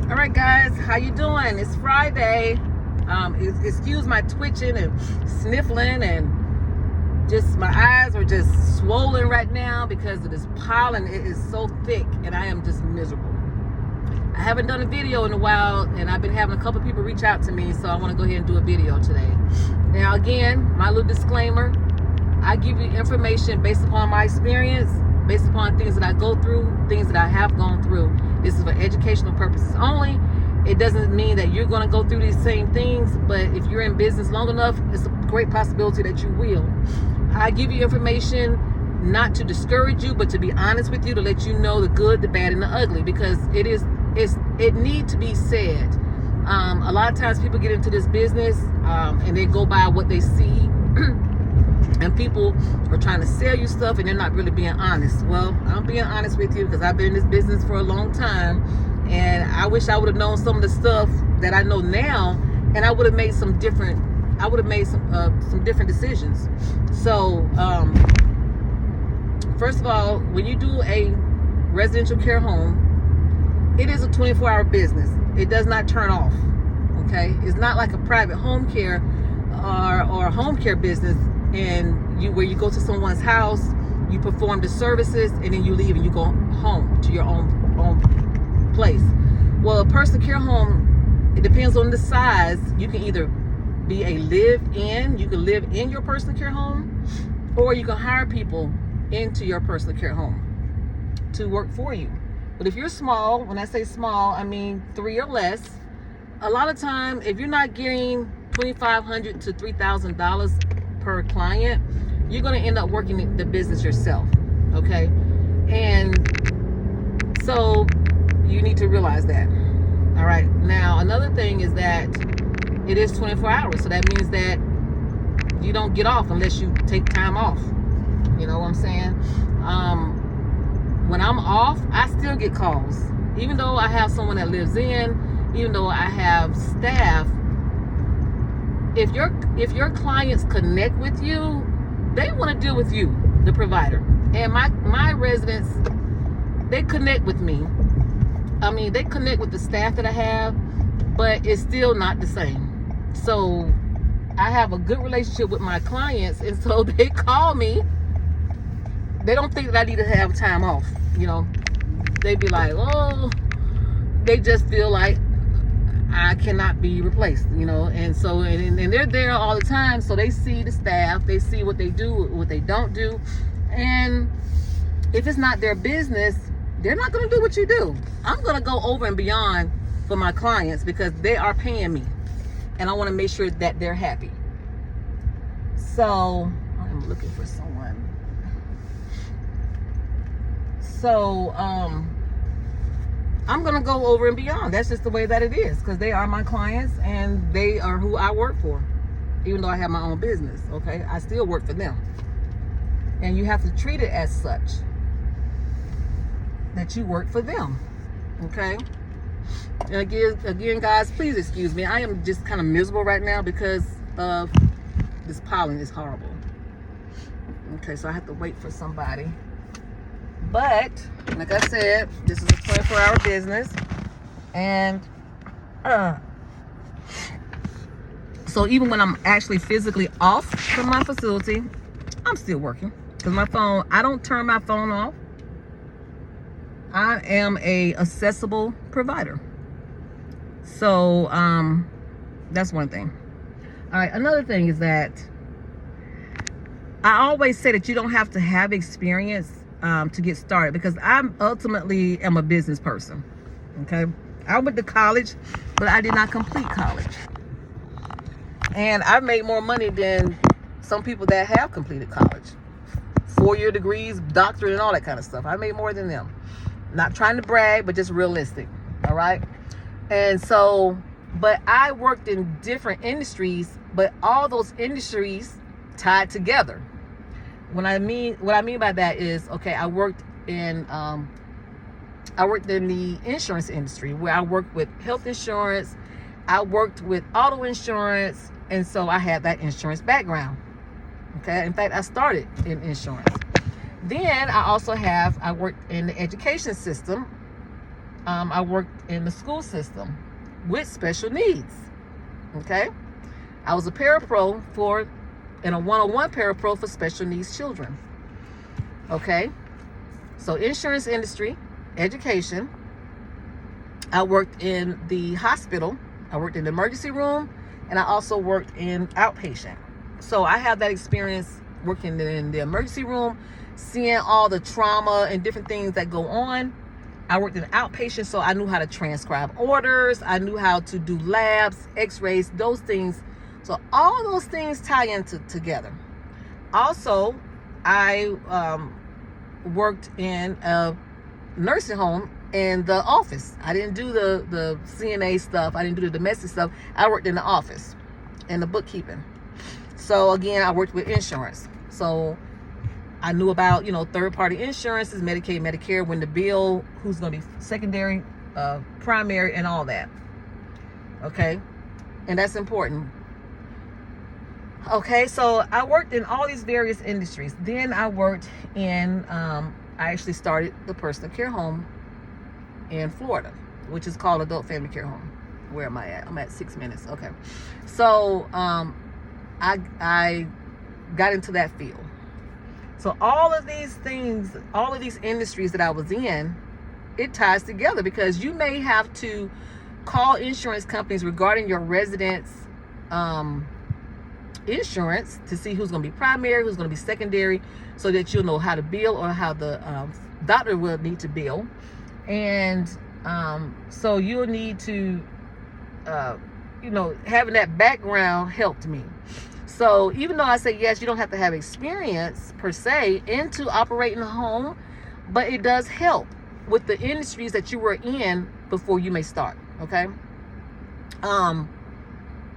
All right, guys, how you doing? It's Friday. Excuse my twitching and sniffling, and just my eyes are just swollen right now because of this pollen. It is so thick, and I am just miserable. I haven't done a video in a while, and I've been having a couple people reach out to me, so I want to go ahead and do a video today. Now, again, my little disclaimer: I give you information based upon my experience, based upon things that I go through, things that I have gone through. This is for educational purposes only. It doesn't mean that you're going to go through these same things, but if you're in business long enough, it's a great possibility that you will. I give you information not to discourage you, but to be honest with you, to let you know the good, the bad, and the ugly, because it needs to be said. A lot of times people get into this business and they go by what they see. And people are trying to sell you stuff and they're not really being honest. Well, I'm being honest with you because I've been in this business for a long time, and I wish I would have known some of the stuff that I know now, and I would have made some different decisions. So first of all, when you do a residential care home, it is a 24-hour business. It does not turn off. Okay, it's not like a private home care or home care business, and where you go to someone's house, you perform the services, and then you leave and you go home to your own place. Well, a personal care home, it depends on the size. You can either be a live-in, you can live in your personal care home, or you can hire people into your personal care home to work for you. But if you're small, when I say small, I mean 3 or less. A lot of time, if you're not getting $2,500 to $3,000 per client, you're going to end up working the business yourself. Okay, and so you need to realize that. All right, now another thing is that it is 24 hours, so that means that you don't get off unless you take time off. You know what I'm saying? When I'm off, I still get calls, even though I have someone that lives in, even though I have staff. If your clients connect with you, they want to deal with you, the provider. And my residents, they connect with me. I mean, they connect with the staff that I have, but it's still not the same. So I have a good relationship with my clients, and so they call me. They don't think that I need to have time off. You know, they be like, oh, they just feel like I cannot be replaced, you know. And so and they're there all the time, so they see the staff, they see what they do, what they don't do. And if it's not their business, they're not going to do what you do. I'm going to go over and beyond for my clients because they are paying me, and I want to make sure that they're happy. So I'm looking for someone. So I'm going to go over and beyond. That's just the way that it is, because they are my clients and they are who I work for. Even though I have my own business, okay? I still work for them. And you have to treat it as such, that you work for them, okay? And again, guys, please excuse me. I am just kind of miserable right now because of this pollen is horrible. Okay, so I have to wait for somebody. But like I said, this is a 24-hour business, and so even when I'm actually physically off from my facility, I'm still working, because my phone, I don't turn my phone off. I am a accessible provider. So that's one thing. All right, another thing is that I always say that you don't have to have experience to get started, because I ultimately am a business person. Okay, I went to college, but I did not complete college, and I've made more money than some people that have completed college, 4-year degrees, doctorate, and all that kind of stuff. I made more than them. Not trying to brag, but just realistic. All right, and so, but I worked in different industries, but all those industries tied together. What I mean by that is, okay, I worked in the insurance industry, where I worked with health insurance, I worked with auto insurance, and so I had that insurance background. Okay, in fact, I started in insurance. Then I worked in the education system, I worked in the school system with special needs. Okay, I was a parapro and a 101 parapro for special needs children. Okay, so insurance industry, education. I worked in the hospital. I worked in the emergency room, and I also worked in outpatient. So I have that experience working in the emergency room, seeing all the trauma and different things that go on. I worked in outpatient, so I knew how to transcribe orders. I knew how to do labs, x-rays, those things. So all those things tie into together. Also, I worked in a nursing home in the office. I didn't do the CNA stuff. I didn't do the domestic stuff. I worked in the office, in the bookkeeping. So again, I worked with insurance. So I knew about, third-party insurances, Medicaid, Medicare, when to bill, who's going to be secondary, primary, and all that. Okay? And that's important. Okay, so I worked in all these various industries. Then I worked in, I actually started the personal care home in Florida, which is called Adult Family Care Home. Where am I at? I'm at 6 minutes. Okay. So I got into that field. So all of these things, all of these industries that I was in, it ties together, because you may have to call insurance companies regarding your residents' insurance to see who's going to be primary, who's going to be secondary, so that you'll know how to bill or how the doctor will need to bill. And so you'll need to, having that background helped me. So even though I say, yes, you don't have to have experience per se into operating a home, but it does help with the industries that you were in before you may start. Okay.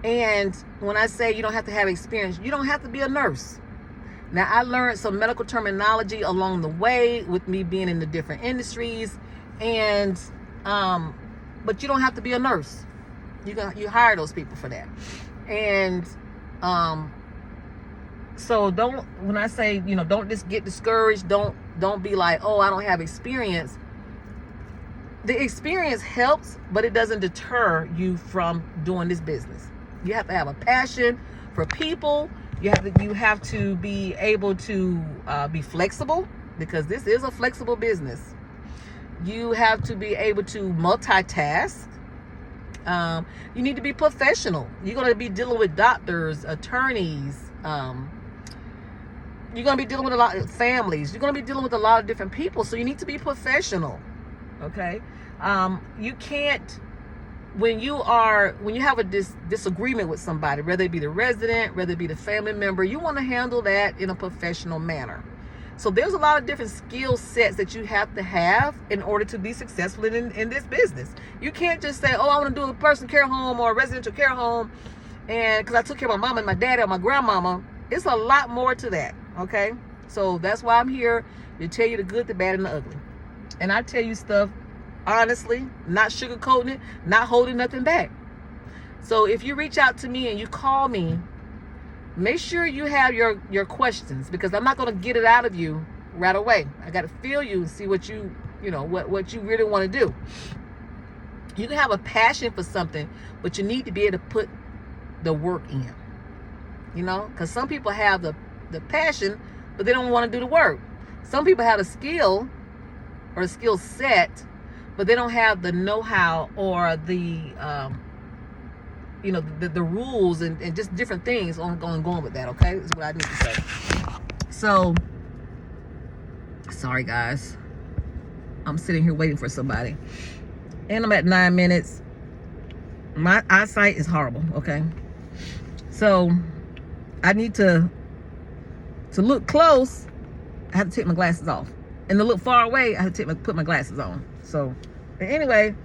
And when I say you don't have to have experience, you don't have to be a nurse. Now, I learned some medical terminology along the way with me being in the different industries, and but you don't have to be a nurse. You hire those people for that. And so when I say, don't just get discouraged, don't be like, oh, I don't have experience. The experience helps, but it doesn't deter you from doing this business. You have to have a passion for people. You have to be able to be flexible, because this is a flexible business. You have to be able to multitask. You need to be professional. You're going to be dealing with doctors, attorneys. You're going to be dealing with a lot of families. You're going to be dealing with a lot of different people. So you need to be professional. Okay. You can't, when you have a disagreement with somebody, whether it be the resident, whether it be the family member, you want to handle that in a professional manner. So there's a lot of different skill sets that you have to have in order to be successful in this business. You can't just say, oh, I want to do a personal care home or a residential care home, and because I took care of my mom and my dad or my grandmama. It's a lot more to that. Okay. So that's why I'm here to tell you the good, the bad, and the ugly. And I tell you stuff honestly, not sugarcoating it, not holding nothing back. So if you reach out to me and you call me, make sure you have your questions, because I'm not going to get it out of you right away. I got to feel you and see what you really want to do. You can have a passion for something, but you need to be able to put the work in, because some people have the passion, but they don't want to do the work. Some people have a skill or a skill set, but they don't have the know-how or the the rules and just different things going with that. Okay, is what I need to say. So sorry guys, I'm sitting here waiting for somebody, and I'm at 9 minutes. My eyesight is horrible. Okay, so I need to look close. I have to take my glasses off, and to look far away, I have to put my glasses on. So anyway,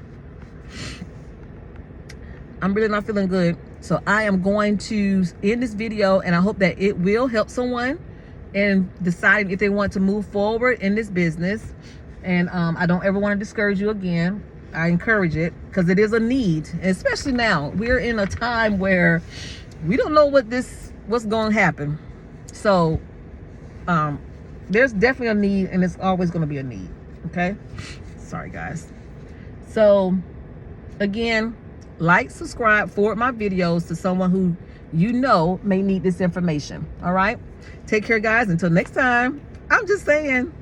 I'm really not feeling good. So I am going to end this video, and I hope that it will help someone in deciding if they want to move forward in this business. And I don't ever want to discourage you again. I encourage it, because it is a need, especially now. We're in a time where we don't know what's going to happen. So there's definitely a need, and it's always going to be a need. Okay. Sorry guys. So again, like, subscribe, forward my videos to someone who you know may need this information. All right, take care, guys. Until next time, I'm just saying.